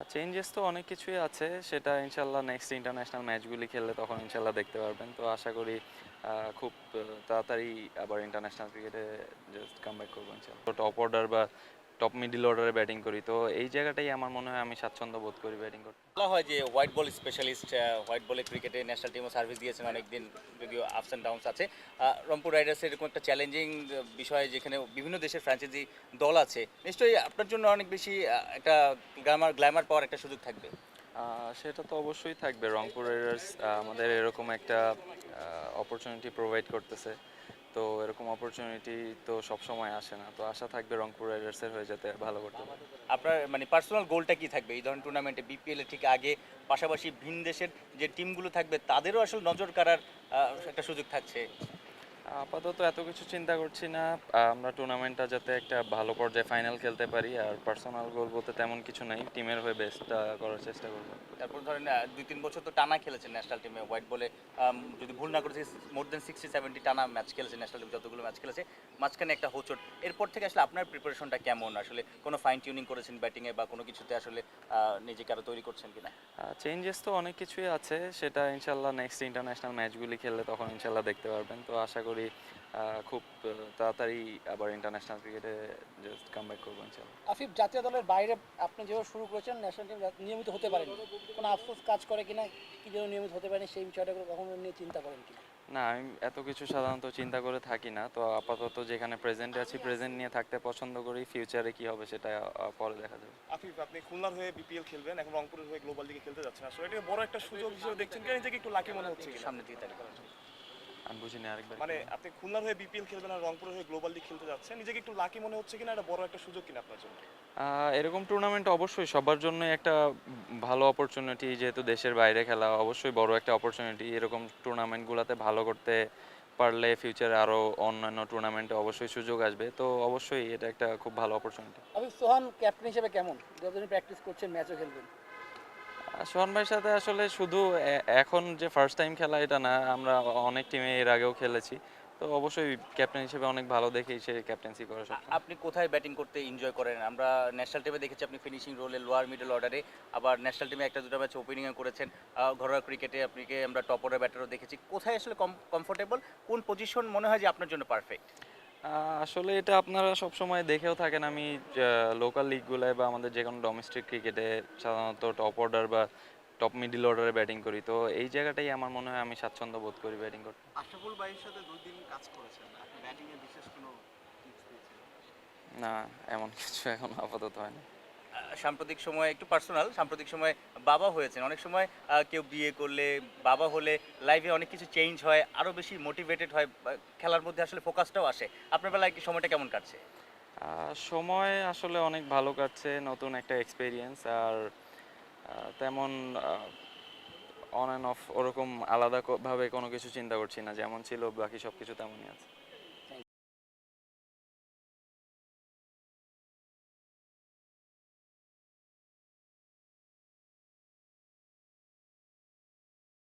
Changes তো অনেক কিছুই আছে, সেটা ইনশাল্লাহ নেক্সট ইন্টারন্যাশনাল ম্যাচগুলি খেললে তখন ইনশাল্লাহ দেখতে পারবেন। তো আশা করি খুব তাড়াতাড়ি আবার ইন্টারন্যাশনাল ক্রিকেটে জাস্ট কামব্যাক করবো ইনশাল্লাহ। তো টপ অর্ডার বা টপ মিডল অর্ডারে ব্যাটিং করি, তো এই জায়গাটাই আমার মনে হয় আমি স্বাচ্ছন্দ্য বোধ করি ব্যাটিং করতে। বলা হয় যে হোয়াইট বল স্পেশালিস্ট, হোয়াইট বলে ক্রিকেটে ন্যাশনাল টিমও সার্ভিস দিয়েছেন অনেকদিন, যদিও আপস অ্যান্ড ডাউনস আছে। রংপুর রাইডার্স এরকম একটা চ্যালেঞ্জিং বিষয়, যেখানে বিভিন্ন দেশের ফ্র্যাঞ্চাইজি দল আছে, নিশ্চয়ই আপনার জন্য অনেক বেশি একটা গ্ল্যামার পাওয়ার একটা সুযোগ থাকবে। সেটা তো অবশ্যই থাকবে। রংপুর রাইডার্স আমাদের এরকম একটা অপরচুনিটি প্রোভাইড করতেছে। তো এরকম অপরচুনিটি তো সব সময় আসে না, তো আশা থাকবে রংপুর রাইডার্সের হয়ে যেতে ভালো করতে পারে। আপনার মানে পার্সোনাল গোলটা কি থাকবে এই ধরনের টুর্নামেন্টে, বিপিএল এর ঠিক আগে? পাশাপাশি ভিন দেশের যে টিমগুলো থাকবে তাদেরও আসলে নজর কাড়ার একটা সুযোগ থাকছে। আপাতত এত কিছু চিন্তা করছি না। আমরা টুর্নামেন্টটা যাতে একটা ভালো পর্যায়ে ফাইনাল খেলতে পারি, আর পার্সোনাল গোল বলতে তেমন কিছু নাই, টিমের হয়ে বেস্টটা করার চেষ্টা করবো। তারপর ধরেন 2-3 বছর তো টানা খেলেছেন ন্যাশনাল টিমে হোয়াইট বলে, যদি ভুল না করেছি মোর দেন 60-70 টানা ম্যাচ খেলেছে ন্যাশনাল টিম, যতগুলো ম্যাচ খেলেছে। মাঝখানে একটা হোঁচট, এরপর থেকে আসলে আপনার প্রিপারেশনটা কেমন? আসলে কোনো ফাইন টিউনিং করেছেন ব্যাটিংয়ে, বা কোনো কিছুতে আসলে নিজেকে আরও তৈরি করছেন কিনা? চেঞ্জেস তো অনেক কিছুই আছে, সেটা ইনশাল্লাহ নেক্সট ইন্টারন্যাশনাল ম্যাচগুলি খেললে তখন ইনশাল্লাহ দেখতে পারবেন। তো আশা করি খুব তাড়াতাড়ি আবার ইন্টারন্যাশনাল ক্রিকেটে জাস্ট কামব্যাক করবো ইনশাল্লাহ। আফিফ, জাতীয় দলের বাইরে আপনি যেভাবে শুরু করেছেন, ন্যাশনাল টিম নিয়মিত হতে পারেনি, কোনো আফসোস কাজ করে কিনা, কি জন্য নিয়মিত হতে পারেনি সেই বিষয়টা কখনো নিয়ে চিন্তা করেন কিনা? না, আমি এত কিছু সাধারণত চিন্তা করে থাকি না। তো আপাতত যেখানে প্রেজেন্টে আছি প্রেজেন্ট নিয়ে থাকতে পছন্দ করি। ফিউচারে কি হবে সেটা পরে দেখা যাবে। আফিফ, আপনি খুলনার হয়ে বিপিএল খেলবেন, এখন রংপুরের হয়ে গ্লোবাল লিগে খেলতে যাচ্ছেন, আসলে এটা বড় একটা সুযোগ হিসেবে দেখছেন কিনা, নিজেকে একটু লাকি মনে হচ্ছে কিনা? সামনের দিকে তাকান। আমি বুঝিনি, আরেকবার মানে বলুন। আপনি খুলনার হয়ে বিপিএল খেলবেন আর রংপুরের হয়ে গ্লোবাল লিগ খেলতে যাচ্ছেন, নিজেকে একটু লাকি মনে হচ্ছে কিনা, এটা বড় একটা সুযোগ কিনা আপনার জন্য? এরকম টুর্নামেন্ট অবশ্যই সবার জন্য একটা ভালো অপরচুনিটি, যেহেতু দেশের বাইরে খেলা অবশ্যই বড় একটা অপরচুনিটি। এরকম টুর্নামেন্টগুলোতে ভালো করতে পারলে ফিউচারে আরও অন্যান্য টুর্নামেন্টে অবশ্যই সুযোগ আসবে। তো অবশ্যই এটা একটা খুব ভালো অপরচুনিটি। আফিফ, সোহান ক্যাপ্টেন হিসেবে কেমন? যতদিন প্র্যাকটিস করছেন, ম্যাচও খেলবেন। সোহান ভাইয়ের সাথে আসলে শুধু এখন যে ফার্স্ট টাইম খেলা এটা না, আমরা অনেক টিমে এর আগেও খেলেছি। তো অবশ্যই ক্যাপ্টেন হিসেবে অনেক ভালো দেখেই সে ক্যাপ্টেন্সি করে সবসময়। আপনি কোথায় ব্যাটিং করতে এনজয় করেন? আমরা ন্যাশনাল টিমে দেখেছি আপনি ফিনিশিং রোলে, লোয়ার মিডল অর্ডারে, আবার ন্যাশনাল টিমে একটা দুটো ম্যাচ ওপেনিংয়ে করেছেন। ঘরোয়া ক্রিকেটে আপনাকে আমরা টপ অর্ডার ব্যাটারও দেখেছি। কোথায় আসলে কমফোর্টেবল, কোন পজিশন মনে হয় যে আপনার জন্য পারফেক্ট? আসলে এটা আপনারা সবসময় দেখেও থাকেন, আমি লোকাল লিগগুলোয় বা আমাদের যে কোনো ডোমেস্টিক ক্রিকেটে সাধারণত টপ অর্ডার বা টপ মিডল অর্ডারে ব্যাটিং করি। তো এই জায়গাটাই আমার মনে হয় আমি স্বাচ্ছন্দ্য বোধ করি ব্যাটিং করতে। আশরাফুল ভাইয়ের সাথে ২ দিন কাজ করেছেন। আপনি ব্যাটিংয়ে বিশেষ কোনো টিপস পেয়েছেন? না, এমন কিছু এখন আপাতত হয়নি। সাম্প্রতিক সময়ে একটু পার্সোনাল, সাম্প্রতিক সময়ে বাবা হয়েছেন। অনেক সময় কেউ বিয়ে করলে, বাবা হলে লাইফে অনেক কিছু চেঞ্জ হয়, আরও বেশি মোটিভেটেড হয়, খেলার মধ্যে আসলে ফোকাসটাও আসে। আপনার বেলায় কি সময়টা কেমন কাটছে? সময় আসলে অনেক ভালো কাটছে, নতুন একটা এক্সপিরিয়েন্স। আর তেমন অন অ্যান্ড অফ ওরকম আলাদা ভাবে কোনো কিছু চিন্তা করছি না, যেমন ছিল বাকি সব কিছু তেমনই আছে।